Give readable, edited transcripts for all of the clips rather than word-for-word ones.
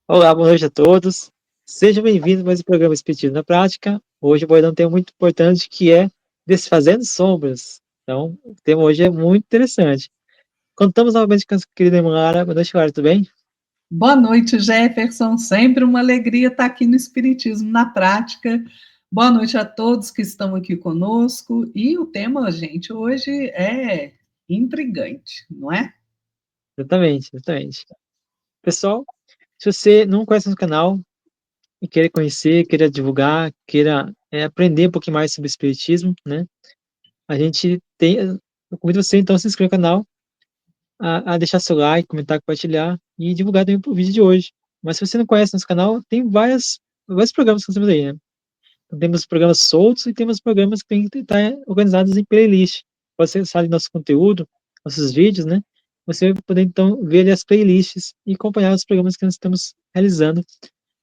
Olá, boa noite a todos. Sejam bem-vindos a mais um programa Espiritismo na Prática. Hoje eu vou dar um tema muito importante que é Desfazendo Sombras. Então, o tema hoje é muito interessante. Contamos novamente com a querida irmã Lara. Boa noite, Lara, tudo bem? Boa noite, Jefferson. Sempre uma alegria estar aqui no Espiritismo na Prática. Boa noite a todos que estão aqui conosco. E o tema, gente, hoje é intrigante, não é? Exatamente, exatamente. Pessoal, se você não conhece nosso canal e querer conhecer, queira divulgar, queira aprender um pouquinho mais sobre Espiritismo, né? A gente tem. Eu convido você então a se inscrever no canal, a deixar seu like, comentar, compartilhar e divulgar também pro vídeo de hoje. Mas se você não conhece nosso canal, tem vários programas que nós temos aí, né? Então, temos programas soltos e temos programas que têm que estar organizados em playlist. Você sabe nosso conteúdo, nossos vídeos, né? Você vai poder então ver ali as playlists e acompanhar os programas que nós estamos realizando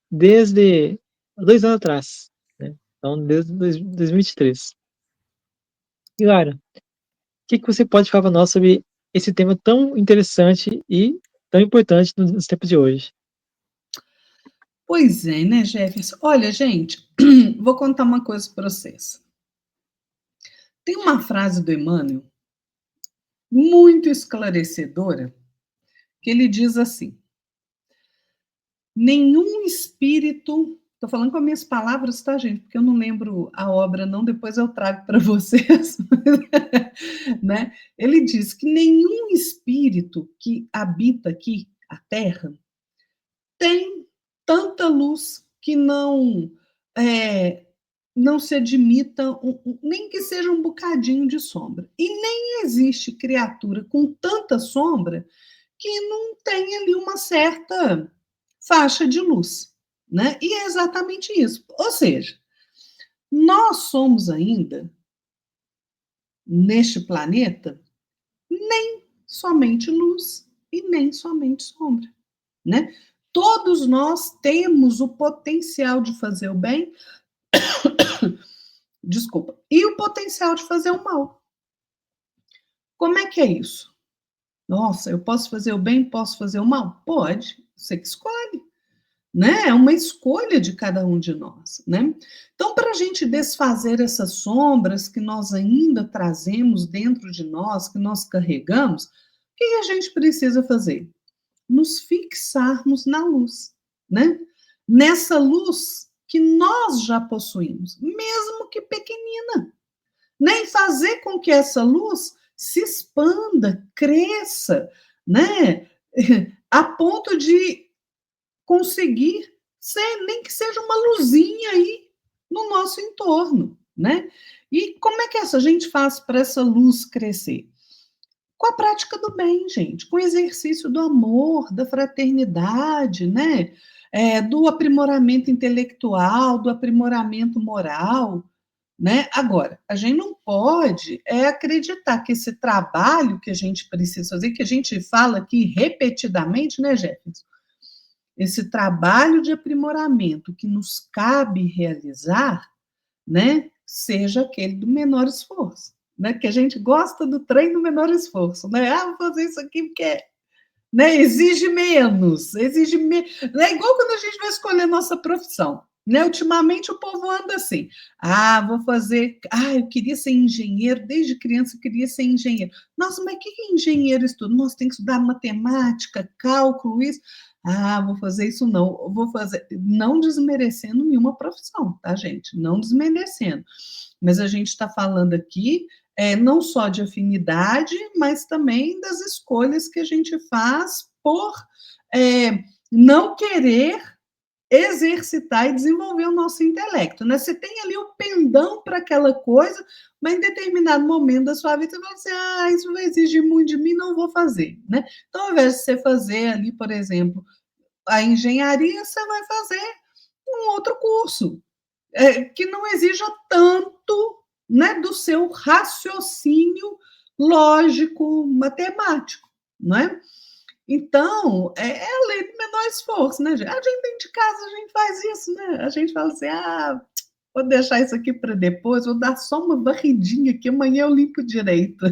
desde 2 anos atrás, né? Então, desde 2023. E, Lara, que você pode falar para nós sobre esse tema tão interessante e tão importante nos tempos de hoje? Pois é, né, Jefferson? Olha, gente, vou contar uma coisa para vocês. Tem uma frase do Emmanuel muito esclarecedora que ele diz assim: nenhum espírito. Estou falando com as minhas palavras, tá, gente? Porque eu não lembro a obra, não. Depois eu trago para vocês. Né? Ele diz que nenhum espírito que habita aqui a Terra tem tanta luz que não se admita nem que seja um bocadinho de sombra. E nem existe criatura com tanta sombra que não tenha ali uma certa faixa de luz, né? E é exatamente isso. Ou seja, nós somos ainda, neste planeta, nem somente luz e nem somente sombra, né? Todos nós temos o potencial de fazer o bem, desculpa, e o potencial de fazer o mal. Como é que é isso? Nossa, eu posso fazer o bem, posso fazer o mal? Pode, você que escolhe. Né? É uma escolha de cada um de nós, né? Então, para a gente desfazer essas sombras que nós ainda trazemos dentro de nós, que nós carregamos, o que a gente precisa fazer? Nos fixarmos na luz, né? Nessa luz que nós já possuímos, mesmo que pequenina, né? E fazer com que essa luz se expanda, cresça, né? A ponto de conseguir ser, nem que seja uma luzinha aí no nosso entorno, né? E como é que essa gente faz para essa luz crescer? Com a prática do bem, gente, com o exercício do amor, da fraternidade, né? Do aprimoramento intelectual, do aprimoramento moral, né? Agora, a gente não pode acreditar que esse trabalho que a gente precisa fazer, que a gente fala aqui repetidamente, né, Jefferson? Esse trabalho de aprimoramento que nos cabe realizar, né, seja aquele do menor esforço, né, que a gente gosta do trem do menor esforço, né, vou fazer isso aqui porque, né, exige menos, é igual quando a gente vai escolher nossa profissão, né, ultimamente o povo anda assim, vou fazer, eu queria ser engenheiro, desde criança eu queria ser engenheiro, nossa, mas o que é engenheiro estuda? Nossa, tem que estudar matemática, cálculo, isso, vou fazer isso não, vou fazer, não desmerecendo nenhuma profissão, tá, gente, não desmerecendo, mas a gente está falando aqui não só de afinidade, mas também das escolhas que a gente faz por não querer exercitar e desenvolver o nosso intelecto, né? Você tem ali o pendão para aquela coisa, mas em determinado momento da sua vida você vai dizer, isso vai exigir muito de mim, não vou fazer, né? Então, ao invés de você fazer ali, por exemplo, a engenharia, você vai fazer um outro curso, que não exija tanto, né, do seu raciocínio lógico, matemático, não é? Então, é a lei do menor esforço, né, gente? A gente dentro de casa, a gente faz isso, né? A gente fala assim, vou deixar isso aqui para depois, vou dar só uma varridinha aqui, amanhã eu limpo direito,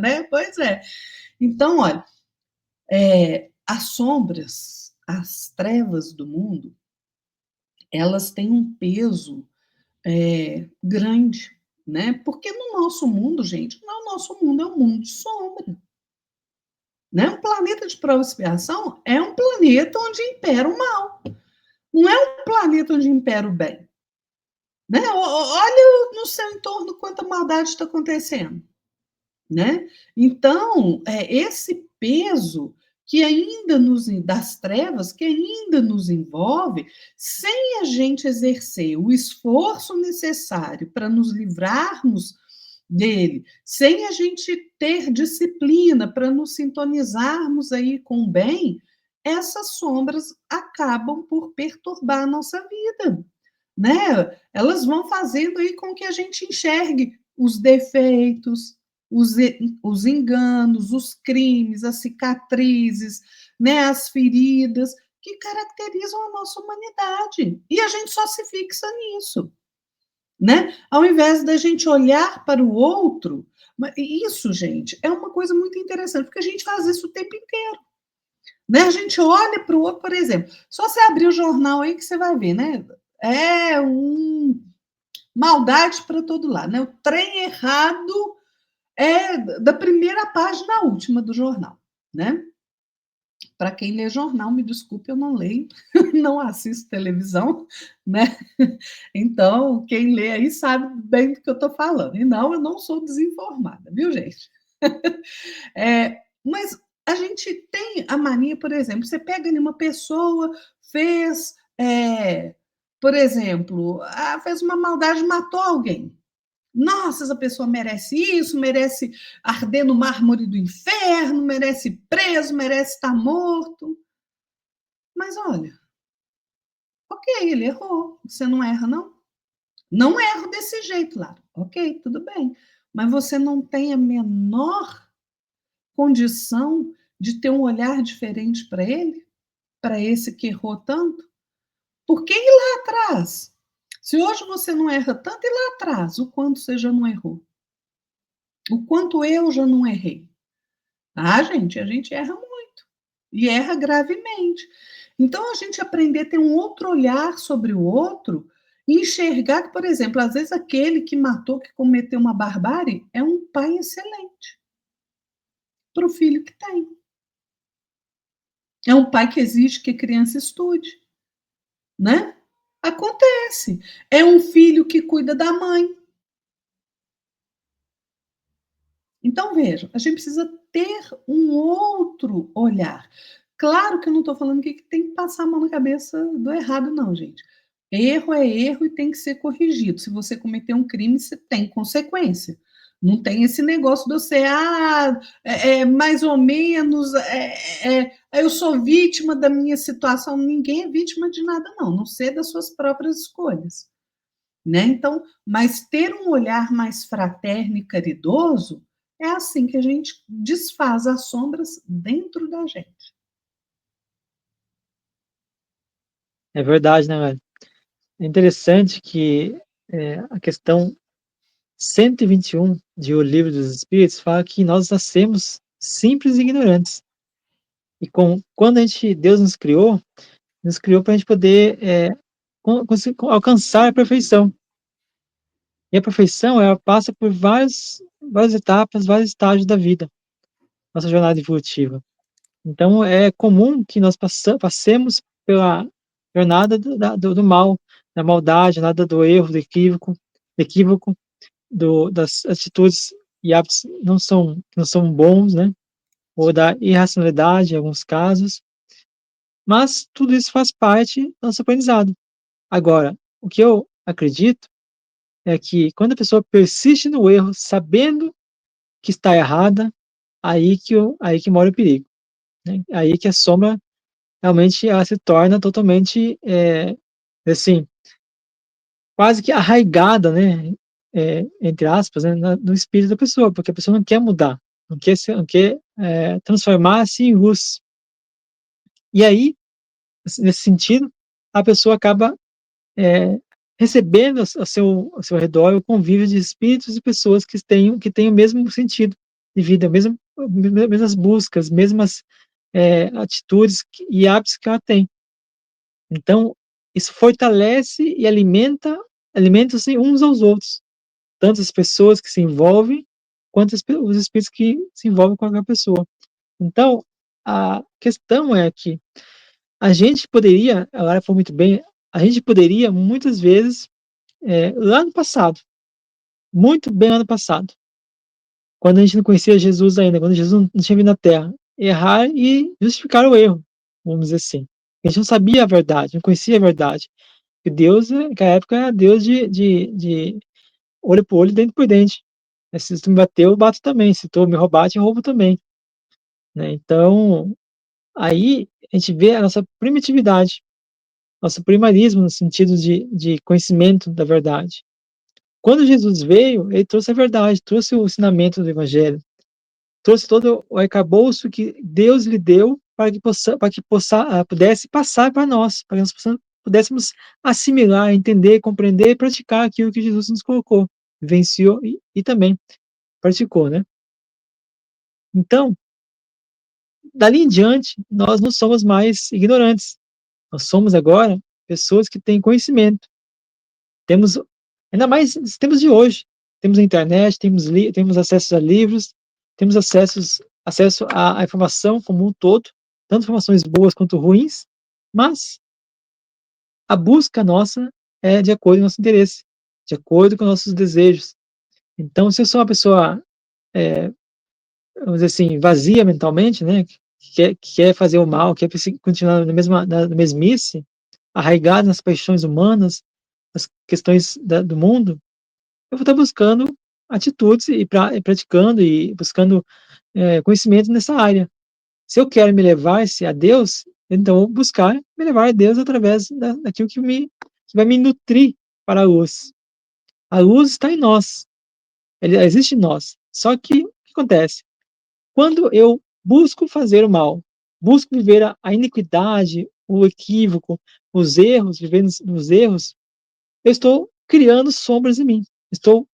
né? Pois é. Então, olha, as sombras, as trevas do mundo, elas têm um peso, grande, né, porque no nosso mundo, gente, o nosso mundo é um mundo de sombra, né, um planeta de prova e expiação é um planeta onde impera o mal, não é um planeta onde impera o bem, né, olha no seu entorno quanta maldade está acontecendo, né? Então, esse peso que ainda das trevas que ainda nos envolve, sem a gente exercer o esforço necessário para nos livrarmos dele, sem a gente ter disciplina para nos sintonizarmos aí com o bem, essas sombras acabam por perturbar a nossa vida, né? Elas vão fazendo aí com que a gente enxergue os defeitos, os enganos, os crimes, as cicatrizes, né, as feridas que caracterizam a nossa humanidade. E a gente só se fixa nisso, né? Ao invés da gente olhar para o outro, isso, gente, é uma coisa muito interessante, porque a gente faz isso o tempo inteiro. Né? A gente olha para o outro, por exemplo, só você abrir o jornal aí que você vai ver, né? É maldade para todo lado, né? O trem errado é da primeira página à última do jornal, né? Para quem lê jornal, me desculpe, eu não leio, não assisto televisão, né? Então, quem lê aí sabe bem do que eu estou falando. E não, eu não sou desinformada, viu, gente? Mas a gente tem a mania, por exemplo, você pega ali uma pessoa, fez, por exemplo, fez uma maldade, matou alguém. Nossa, essa pessoa merece isso, merece arder no mármore do inferno, merece ir preso, merece estar morto. Mas olha, ok, ele errou. Você não erra, não? Não erro desse jeito, Lara. Ok, tudo bem. Mas você não tem a menor condição de ter um olhar diferente para ele? Para esse que errou tanto? Porque e lá atrás? Se hoje você não erra tanto, e lá atrás, o quanto você já não errou? O quanto eu já não errei? Ah, gente, a gente erra muito. E erra gravemente. Então, a gente aprender a ter um outro olhar sobre o outro e enxergar que, por exemplo, às vezes aquele que matou, que cometeu uma barbárie, é um pai excelente para o filho que tem. É um pai que exige que a criança estude, né? Acontece. É um filho que cuida da mãe. Então, veja, a gente precisa ter um outro olhar. Claro que eu não estou falando que tem que passar a mão na cabeça do errado, não, gente. Erro é erro e tem que ser corrigido. Se você cometer um crime, você tem consequência. Não tem esse negócio de você, mais ou menos, eu sou vítima da minha situação. Ninguém é vítima de nada, não. Não ser das suas próprias escolhas. Né? Então, mas ter um olhar mais fraterno e caridoso é assim que a gente desfaz as sombras dentro da gente. É verdade, né, velho? É interessante que, a questão 121 de O Livro dos Espíritos fala que nós nascemos simples e ignorantes. E quando Deus nos criou para a gente poder alcançar a perfeição. E a perfeição, ela passa por várias etapas, vários estágios da vida, nossa jornada evolutiva. Então, é comum que nós passemos pela jornada do mal, da maldade, jornada do erro, do equívoco, das atitudes e hábitos que não são bons, né? Ou da irracionalidade em alguns casos. Mas tudo isso faz parte do nosso aprendizado. Agora, o que eu acredito é que quando a pessoa persiste no erro, sabendo que está errada, aí que mora o perigo, né? Aí que a sombra realmente ela se torna totalmente, assim, quase que arraigada, né, entre aspas, né, no espírito da pessoa, porque a pessoa não quer mudar, não quer transformar-se em luz. E aí, nesse sentido, a pessoa acaba é, recebendo ao seu redor o convívio de espíritos e pessoas que têm o mesmo sentido de vida, mesmas buscas, mesmas atitudes e hábitos que ela tem. Então, isso fortalece e alimentam-se uns aos outros, tanto as pessoas que se envolvem, quanto os espíritos que se envolvem com aquela pessoa. Então, a questão é que a gente poderia, agora foi muito bem, a gente poderia muitas vezes, lá no passado, muito bem lá no passado, quando a gente não conhecia Jesus ainda, quando Jesus não tinha vindo na Terra, errar e justificar o erro, vamos dizer assim. A gente não sabia a verdade, não conhecia a verdade. E Deus, naquela época, era Deus de olho por olho, dente por dente. Se tu me bateu, eu bato também. Se tu me roubar, eu roubo também. Né? Então, aí a gente vê a nossa primitividade, nosso primarismo no sentido de conhecimento da verdade. Quando Jesus veio, ele trouxe a verdade, trouxe o ensinamento do Evangelho, trouxe todo o arcabouço que Deus lhe deu para que pudesse passar para nós, para que nós pudéssemos assimilar, entender, compreender e praticar aquilo que Jesus nos colocou, vivenciou e também praticou, né? Então, dali em diante, nós não somos mais ignorantes, nós somos agora pessoas que têm conhecimento, temos, ainda mais nos tempos de hoje, temos a internet, temos acesso a livros, temos acesso à informação como um todo, tanto informações boas quanto ruins, mas a busca nossa é de acordo com o nosso interesse, de acordo com nossos desejos. Então, se eu sou uma pessoa, é, vamos dizer assim, vazia mentalmente, né, que quer fazer o mal, quer continuar na mesmice, arraigado nas paixões humanas, nas questões do mundo, eu vou estar buscando atitudes e praticando e buscando conhecimento nessa área. Se eu quero me levar a Deus, então eu vou buscar me levar a Deus através daquilo que vai me nutrir para a luz. A luz está em nós, ela existe em nós. Só que o que acontece? Quando eu busco fazer o mal, busco viver a iniquidade, o equívoco, os erros, vivendo nos erros, eu estou criando sombras em mim. Estou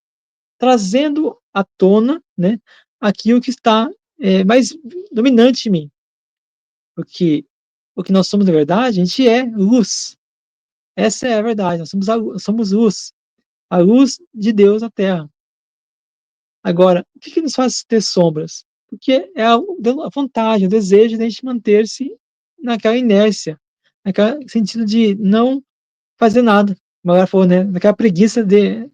trazendo à tona, né, aquilo que está mais dominante em mim. Porque o que nós somos, na verdade, a gente é luz. Essa é a verdade, somos luz. A luz de Deus na Terra. Agora, o que nos faz ter sombras? Porque é a vontade, o desejo de a gente manter-se naquela inércia, naquele sentido de não fazer nada. Como ela falou, né? Naquela preguiça de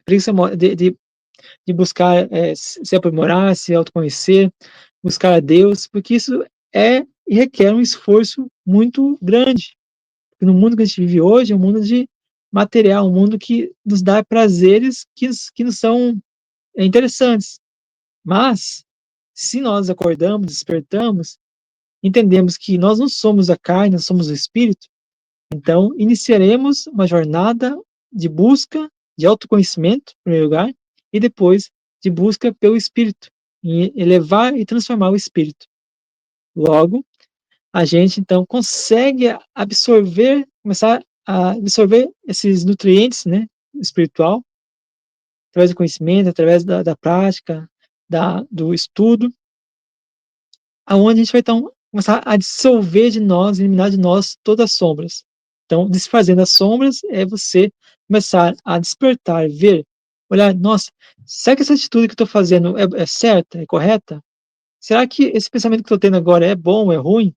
buscar se aprimorar, se autoconhecer, buscar a Deus, porque isso e requer um esforço muito grande. Porque no mundo que a gente vive hoje é um mundo de material, um mundo que nos dá prazeres que não são interessantes. Mas, se nós acordamos, despertamos, entendemos que nós não somos a carne, nós somos o espírito, então iniciaremos uma jornada de busca de autoconhecimento, em primeiro lugar, e depois de busca pelo espírito, em elevar e transformar o espírito. Logo, a gente então consegue absorver, começar a absorver esses nutrientes, né, espiritual, através do conhecimento, através da prática, do estudo, aonde a gente vai então começar a dissolver de nós, eliminar de nós todas as sombras. Então, desfazendo as sombras é você começar a despertar, ver, olhar, nossa, será que essa atitude que eu estou fazendo é certa, é correta? Será que esse pensamento que eu estou tendo agora é bom, é ruim?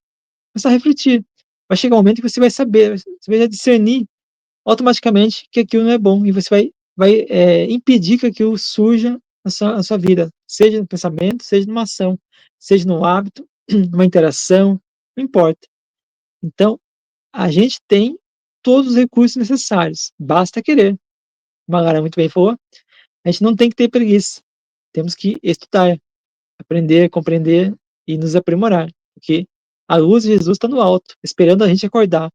Começar a refletir. Vai chegar um momento que você vai saber, você vai discernir automaticamente que aquilo não é bom e você vai impedir que aquilo surja na sua vida, seja no pensamento, seja numa ação, seja num hábito, numa interação, não importa. Então, a gente tem todos os recursos necessários, basta querer. Como a Lara muito bem falou, a gente não tem que ter preguiça, temos que estudar, aprender, compreender e nos aprimorar, porque a luz de Jesus está no alto, esperando a gente acordar,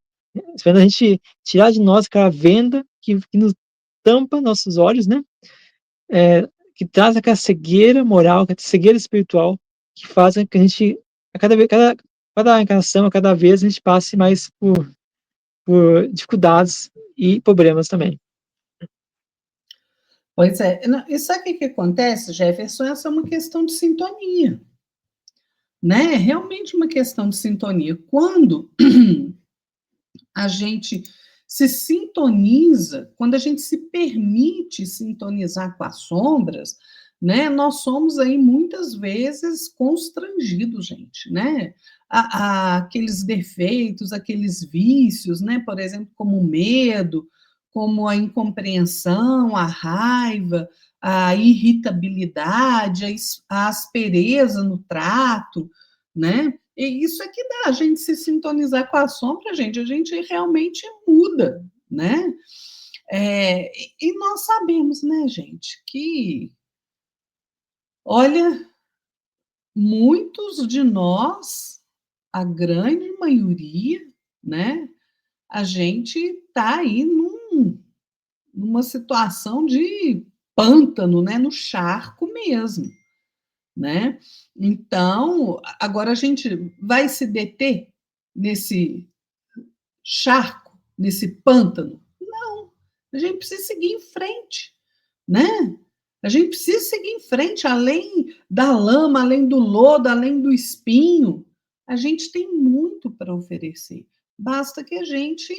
esperando a gente tirar de nós aquela venda que nos tampa nossos olhos, né? Que traz aquela cegueira moral, aquela cegueira espiritual, que faz com que a gente, cada encarnação, a cada vez, a gente passe mais por dificuldades e problemas também. Pois é. E sabe o que acontece, Jefferson? Essa é uma questão de sintonia. né? É realmente uma questão de sintonia. Quando a gente se sintoniza, quando a gente se permite sintonizar com as sombras, né, nós somos aí muitas vezes constrangidos, gente, né? Aqueles defeitos, aqueles vícios, né? Por exemplo, como o medo, como a incompreensão, a raiva, a irritabilidade, a aspereza no trato, né? E isso é que dá a gente se sintonizar com a sombra, gente, a gente realmente muda, né? E nós sabemos, né, gente, que, olha, muitos de nós, a grande maioria, né, a gente está aí numa situação de pântano, né, no charco mesmo, né? Então, agora a gente vai se deter nesse charco, nesse pântano? Não, a gente precisa seguir em frente, né? A gente precisa seguir em frente, além da lama, além do lodo, além do espinho. A gente tem muito para oferecer. Basta que a gente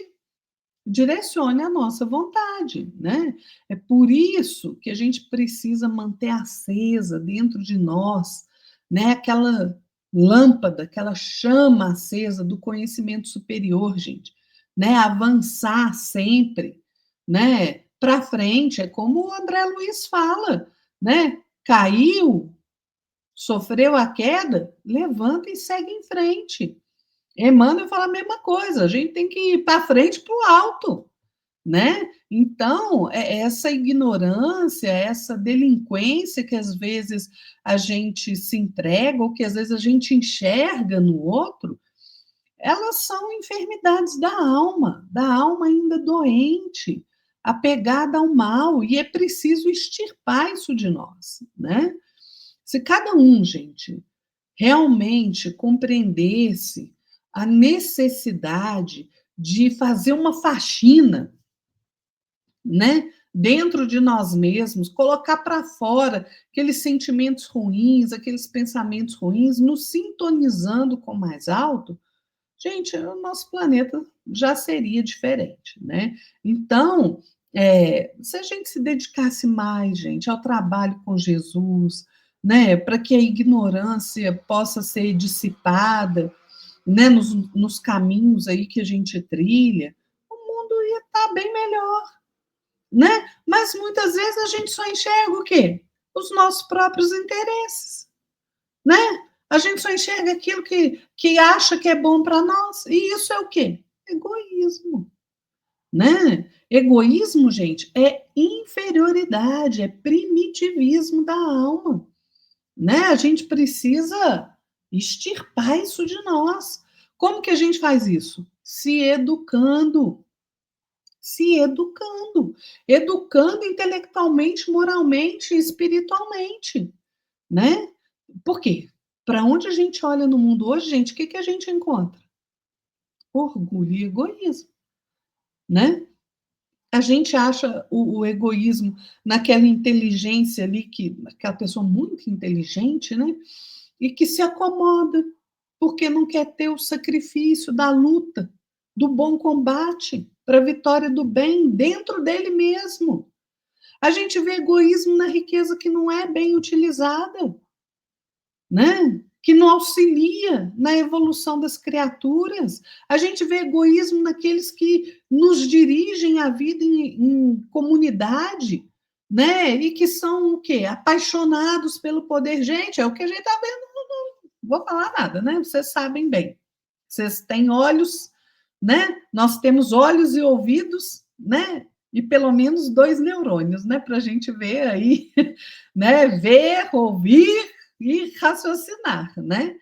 direcione a nossa vontade, né? É por isso que a gente precisa manter acesa dentro de nós, né? Aquela lâmpada, aquela chama acesa do conhecimento superior, gente, né? Avançar sempre, né? Para frente, é como o André Luiz fala, né? Caiu, sofreu a queda, levanta e segue em frente. Emmanuel fala a mesma coisa, a gente tem que ir para frente para o alto, né? Então, essa ignorância, essa delinquência que às vezes a gente se entrega, ou que às vezes a gente enxerga no outro, elas são enfermidades da alma ainda doente, apegada ao mal, e é preciso extirpar isso de nós, né? Se cada um, gente, realmente compreendesse a necessidade de fazer uma faxina, né? Dentro de nós mesmos, colocar para fora aqueles sentimentos ruins, aqueles pensamentos ruins, nos sintonizando com o mais alto, gente, o nosso planeta já seria diferente, né? Então, se a gente se dedicasse mais, gente, ao trabalho com Jesus, né, para que a ignorância possa ser dissipada, né, nos caminhos aí que a gente trilha, o mundo ia estar bem melhor, né? Mas muitas vezes a gente só enxerga o quê? Os nossos próprios interesses, né? A gente só enxerga aquilo que acha que é bom para nós. E isso é o quê? Egoísmo, né? Egoísmo, gente, é inferioridade, é primitivismo da alma, né? A gente precisa extirpar isso de nós. Como que a gente faz isso? Se educando intelectualmente, moralmente, espiritualmente, né? Por quê? Para onde a gente olha no mundo hoje, gente, o que a gente encontra? Orgulho e egoísmo, né? A gente acha o egoísmo naquela inteligência ali, aquela pessoa muito inteligente, né? E que se acomoda, porque não quer ter o sacrifício da luta, do bom combate, para a vitória do bem dentro dele mesmo. A gente vê egoísmo na riqueza que não é bem utilizada, né? Que não auxilia na evolução das criaturas. A gente vê egoísmo naqueles que nos dirigem a vida em comunidade, né? E que são o quê? Apaixonados pelo poder. Gente, é o que a gente está vendo. Não vou falar nada, né? Vocês sabem bem. Vocês têm olhos, né? Nós temos olhos e ouvidos, né? E pelo menos 2 neurônios, né? Para a gente ver aí, né? Ver, ouvir e raciocinar, né?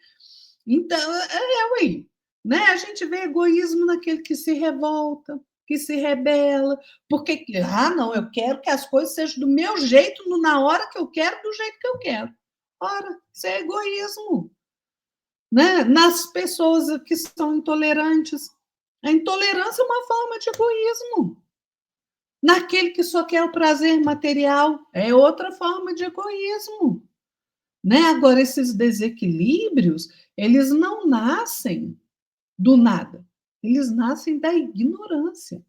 Então, ué, né? A gente vê egoísmo naquele que se revolta, que se rebela, porque, não, eu quero que as coisas sejam do meu jeito, na hora que eu quero, do jeito que eu quero. Ora, isso é egoísmo, né? Nas pessoas que são intolerantes. A intolerância é uma forma de egoísmo. Naquele que só quer o prazer material, é outra forma de egoísmo, né? Agora, esses desequilíbrios, eles não nascem do nada, eles nascem da ignorância,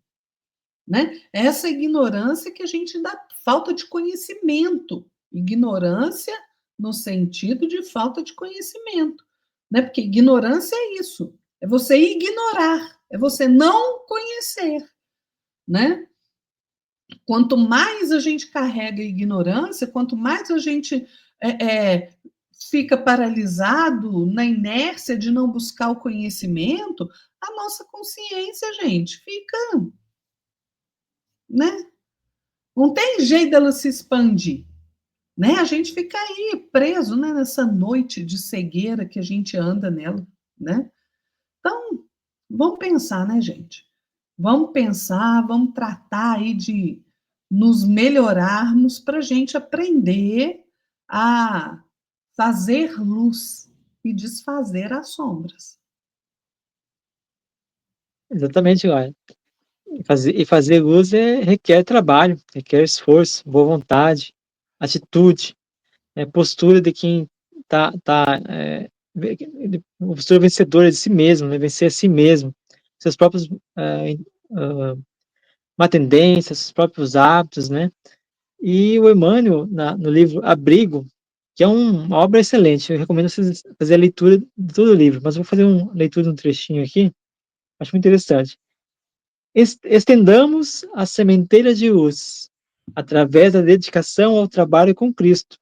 né? Essa ignorância que a gente dá falta de conhecimento, ignorância no sentido de falta de conhecimento, né? Porque ignorância é isso, é você ignorar, é você não conhecer, né? Quanto mais a gente carrega a ignorância, quanto mais a gente fica paralisado na inércia de não buscar o conhecimento, a nossa consciência, gente, fica, né? Não tem jeito dela se expandir, né? A gente fica aí preso, né, nessa noite de cegueira que a gente anda nela, né? Então, vamos pensar, né, gente? Vamos pensar, vamos tratar aí de nos melhorarmos para a gente aprender a fazer luz e desfazer as sombras. Exatamente, olha. E fazer luz requer trabalho, requer esforço, boa vontade, atitude, postura de quem postura vencedora de si mesmo, né? Vencer a si mesmo, seus próprios ah, uma tendência, seus próprios hábitos, né? E o Emmanuel, no livro Abrigo, que é uma obra excelente, eu recomendo vocês fazer a leitura de todo o livro, mas eu vou fazer uma leitura de um trechinho aqui, acho muito interessante. Estendamos a sementeira de luz, através da dedicação ao trabalho com Cristo,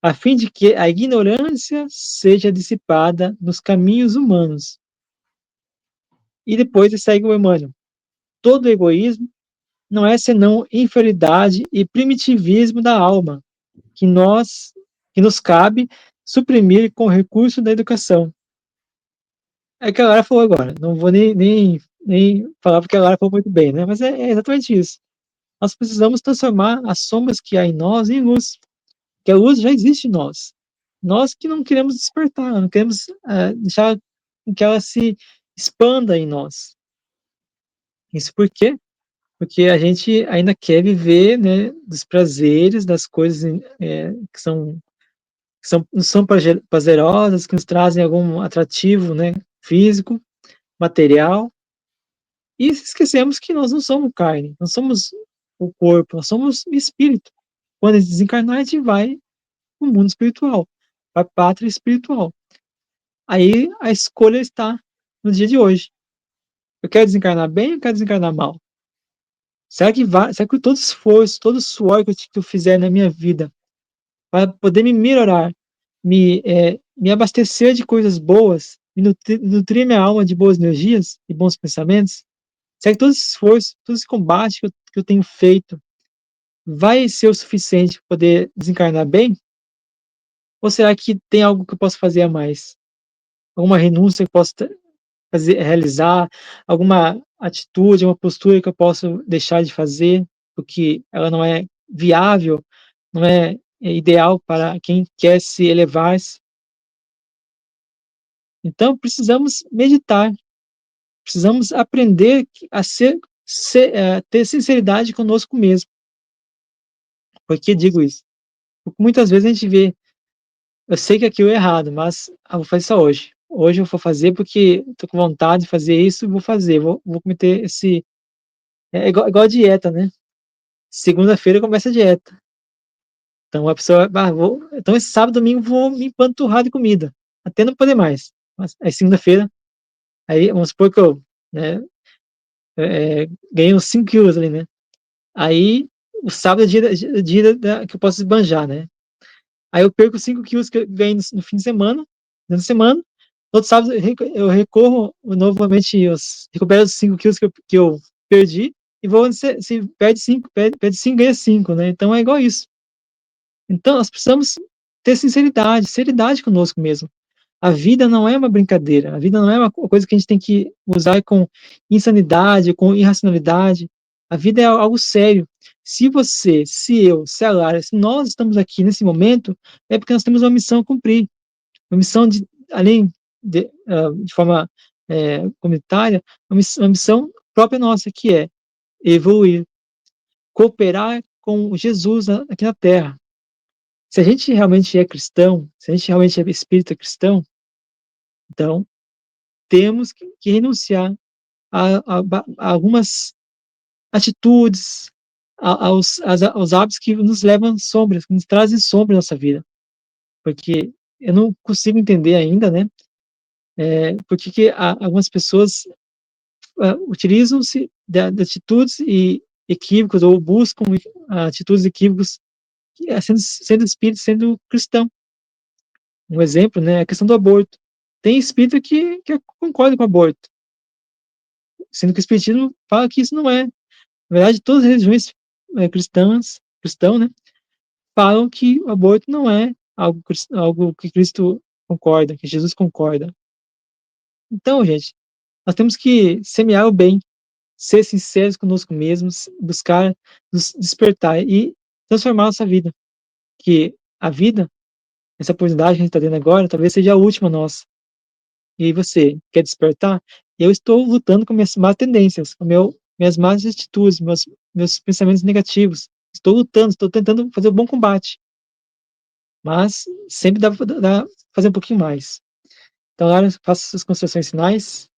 a fim de que a ignorância seja dissipada nos caminhos humanos. E depois segue o Emmanuel. Todo egoísmo não é senão inferioridade e primitivismo da alma, que nós que nos cabe suprimir com o recurso da educação. É o que a Lara falou agora, não vou nem falar porque a Lara falou muito bem, né? Mas é exatamente isso. Nós precisamos transformar as sombras que há em nós em luz, que a luz já existe em nós. Nós que não queremos despertar, não queremos deixar que ela se expanda em nós. Isso por quê? Porque a gente ainda quer viver, né, dos prazeres, das coisas que não são prazerosas, que nos trazem algum atrativo, né, físico, material, e esquecemos que nós não somos carne, nós somos o corpo, nós somos espírito. Quando a gente desencarnar, a gente vai para o mundo espiritual, para a pátria espiritual. Aí a escolha está no dia de hoje. Eu quero desencarnar bem ou eu quero desencarnar mal? Será que todo esforço, todo suor que eu fizer na minha vida para poder me melhorar, me abastecer de coisas boas, nutrir minha alma de boas energias e bons pensamentos? Será que todo esse esforço, todo esse combate que eu tenho feito vai ser o suficiente para poder desencarnar bem? Ou será que tem algo que eu posso fazer a mais? Alguma renúncia que eu posso realizar? Alguma atitude, uma postura que eu posso deixar de fazer porque ela não é viável, não é ideal para quem quer se elevar? Então, precisamos meditar, precisamos aprender a ter sinceridade conosco mesmo. Por que digo isso? Porque muitas vezes a gente vê, eu sei que aquilo é errado, mas vou fazer só hoje. Hoje eu vou fazer porque estou com vontade de fazer isso, vou fazer, vou cometer esse. Igual a dieta, né? Segunda-feira começa a dieta. Então a pessoa, então esse sábado, domingo vou me empanturrar de comida, até não poder mais. Mas aí segunda-feira, aí vamos supor que eu, né, ganhei uns 5 quilos ali, né? Aí o sábado é que eu posso esbanjar, né? Aí eu perco 5 quilos que eu ganhei no fim de semana, na semana. No outro sábado eu recorro novamente, eu recupero os 5 quilos que eu perdi e vou, se perde 5, perde 5, ganha 5, né? Então é igual isso. Então nós precisamos ter sinceridade, seriedade conosco mesmo. A vida não é uma brincadeira, a vida não é uma coisa que a gente tem que usar com insanidade, com irracionalidade. A vida é algo sério. Se você, se eu, se a Lara, se nós estamos aqui nesse momento, é porque nós temos uma missão a cumprir. Uma missão além de forma comunitária, uma missão própria nossa, que é evoluir, cooperar com Jesus aqui na Terra. Se a gente realmente é cristão, se a gente realmente é espírita cristão, Então, temos que renunciar a algumas atitudes, aos hábitos que nos levam sombras, que nos trazem sombra na nossa vida. Porque eu não consigo entender ainda, né, por que que algumas pessoas, utilizam-se de atitudes e equívocos ou buscam atitudes equívocas, sendo espírito, sendo cristão. Um exemplo, né, é a questão do aborto. Tem espírito que concorda com o aborto, sendo que o espiritismo fala que isso não é. Na verdade, todas as religiões, cristão, né, falam que o aborto não é algo que Cristo concorda, que Jesus concorda. Então, gente, nós temos que semear o bem, ser sinceros conosco mesmos, buscar nos despertar e transformar nossa vida. Que a vida, essa oportunidade que a gente está tendo agora, talvez seja a última nossa. E aí você quer despertar? Eu estou lutando com minhas más tendências, com minhas más atitudes, meus pensamentos negativos. Estou lutando, estou tentando fazer um bom combate, mas sempre dá fazer um pouquinho mais. Então, Lara, faça suas considerações finais.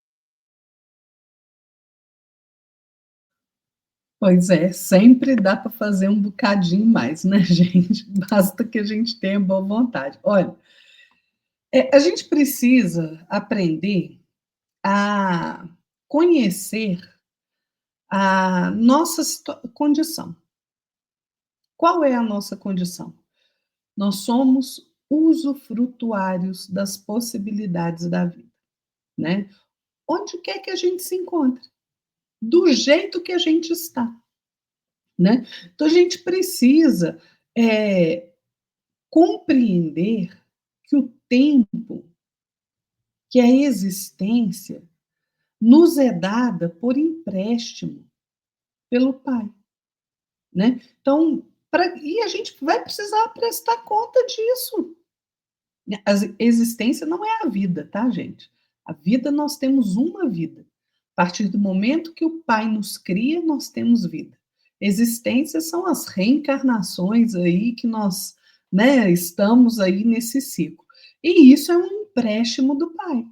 Pois é, sempre dá para fazer um bocadinho mais, né, gente? Basta que a gente tenha boa vontade. Olha, a gente precisa aprender a conhecer a nossa condição. Qual é a nossa condição? Nós somos usufrutuários das possibilidades da vida, né? Onde quer que a gente se encontre, do jeito que a gente está, né? Então a gente precisa compreender que o tempo, que a existência, nos é dada por empréstimo pelo Pai, né? Então, e a gente vai precisar prestar conta disso. A existência não é a vida, tá, gente? A vida, nós temos uma vida. A partir do momento que o Pai nos cria, nós temos vida. Existência são as reencarnações aí que nós, né, estamos aí nesse ciclo. E isso é um empréstimo do Pai.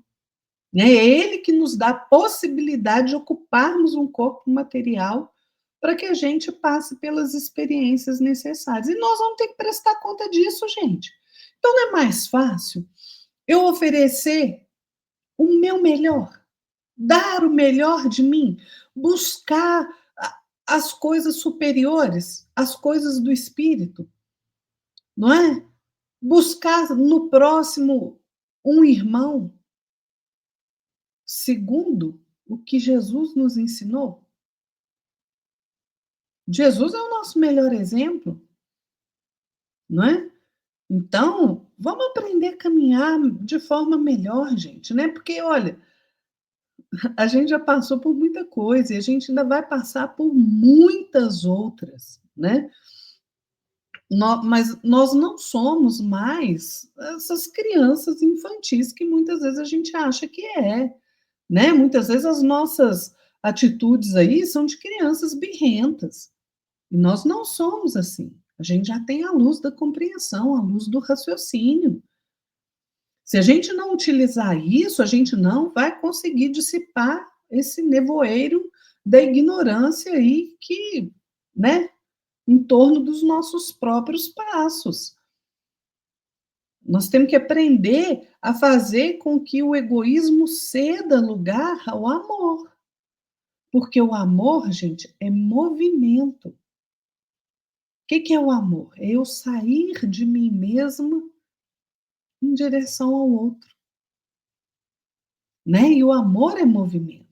Né? É Ele que nos dá a possibilidade de ocuparmos um corpo material para que a gente passe pelas experiências necessárias. E nós vamos ter que prestar conta disso, gente. Então não é mais fácil eu oferecer o meu melhor, dar o melhor de mim, buscar as coisas superiores, as coisas do espírito, não é? Buscar no próximo um irmão, segundo o que Jesus nos ensinou. Jesus é o nosso melhor exemplo, não é? Então, vamos aprender a caminhar de forma melhor, gente, né? Porque, olha, a gente já passou por muita coisa e a gente ainda vai passar por muitas outras, né? Mas nós não somos mais essas crianças infantis que muitas vezes a gente acha que é, né? Muitas vezes as nossas atitudes aí são de crianças birrentas. E nós não somos assim. A gente já tem a luz da compreensão, a luz do raciocínio. Se a gente não utilizar isso, a gente não vai conseguir dissipar esse nevoeiro da ignorância aí que, né, em torno dos nossos próprios passos. Nós temos que aprender a fazer com que o egoísmo ceda lugar ao amor. Porque o amor, gente, é movimento. O que é o amor? É eu sair de mim mesma em direção ao outro, né? E o amor é movimento.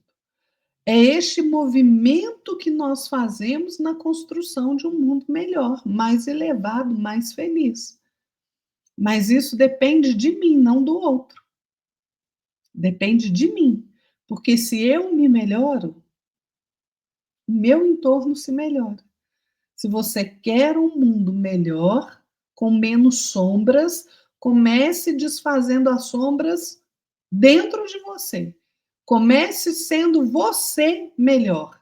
É este movimento que nós fazemos na construção de um mundo melhor, mais elevado, mais feliz. Mas isso depende de mim, não do outro. Depende de mim. Porque se eu me melhoro, o meu entorno se melhora. Se você quer um mundo melhor, com menos sombras, comece desfazendo as sombras dentro de você. Comece sendo você melhor.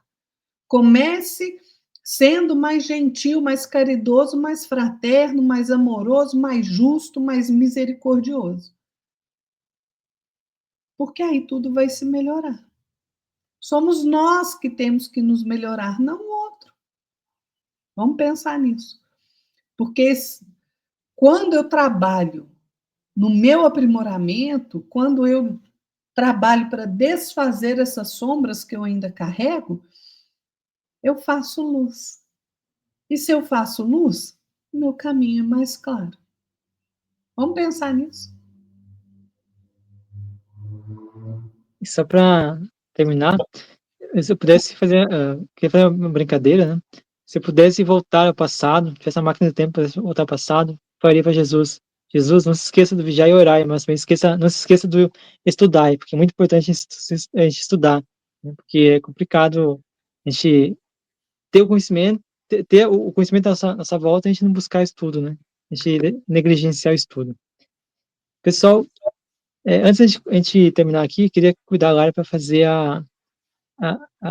Comece sendo mais gentil, mais caridoso, mais fraterno, mais amoroso, mais justo, mais misericordioso. porque aí tudo vai se melhorar. Somos nós que temos que nos melhorar, não o outro. Vamos pensar nisso. Porque quando eu trabalho no meu aprimoramento, quando eu trabalho para desfazer essas sombras que eu ainda carrego, eu faço luz. E se eu faço luz, meu caminho é mais claro. Vamos pensar nisso. E só para terminar, se eu pudesse fazer, queria fazer uma brincadeira, né? Se eu pudesse voltar ao passado, tivesse uma máquina do tempo, pudesse voltar ao passado, faria para Jesus. Jesus, não se esqueça do vigiar e orar, mas também não se esqueça do estudar, porque é muito importante a gente estudar, né? Porque é complicado a gente ter o conhecimento, ter o conhecimento à nossa volta, e a gente não buscar estudo, né? A gente negligenciar o estudo. Pessoal, antes a gente terminar aqui, queria cuidar agora para fazer a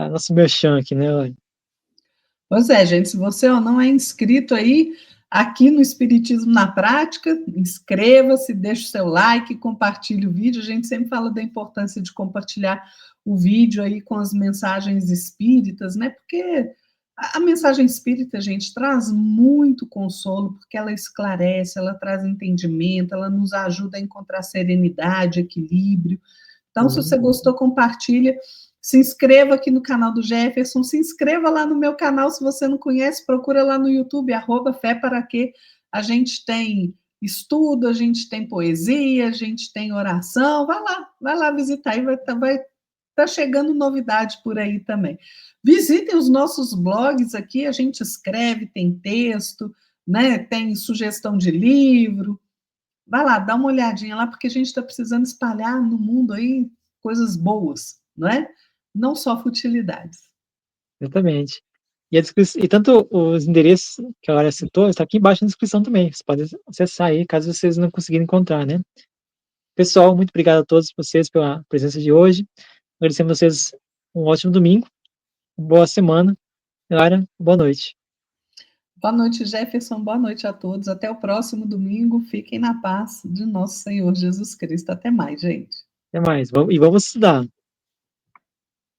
nosso merchan aqui, né, Lari? Pois é, gente, se você não é inscrito aí aqui no Espiritismo na Prática, inscreva-se, deixe o seu like, compartilhe o vídeo. A gente sempre fala da importância de compartilhar o vídeo aí com as mensagens espíritas, né? Porque a mensagem espírita, gente, traz muito consolo, porque ela esclarece, ela traz entendimento, ela nos ajuda a encontrar serenidade, equilíbrio. Então, se Uhum. você gostou, compartilha. Se inscreva aqui no canal do Jefferson, se inscreva lá no meu canal, se você não conhece, procura lá no YouTube, @Fé para Quê. A gente tem estudo, a gente tem poesia, a gente tem oração, vai lá visitar aí, vai tá chegando novidade por aí também. Visitem os nossos blogs aqui, a gente escreve, tem texto, né? Tem sugestão de livro, vai lá, dá uma olhadinha lá, porque a gente está precisando espalhar no mundo aí coisas boas, não é? Não só futilidades. Exatamente. E tanto os endereços que a Laura citou, está aqui embaixo na descrição também. Você pode acessar aí, caso vocês não conseguirem encontrar, né? Pessoal, muito obrigado a todos vocês pela presença de hoje. Agradecemos a vocês um ótimo domingo, boa semana. Lara, boa noite. Boa noite, Jefferson. Boa noite a todos. Até o próximo domingo. Fiquem na paz de nosso Senhor Jesus Cristo. Até mais, gente. Até mais. E vamos estudar.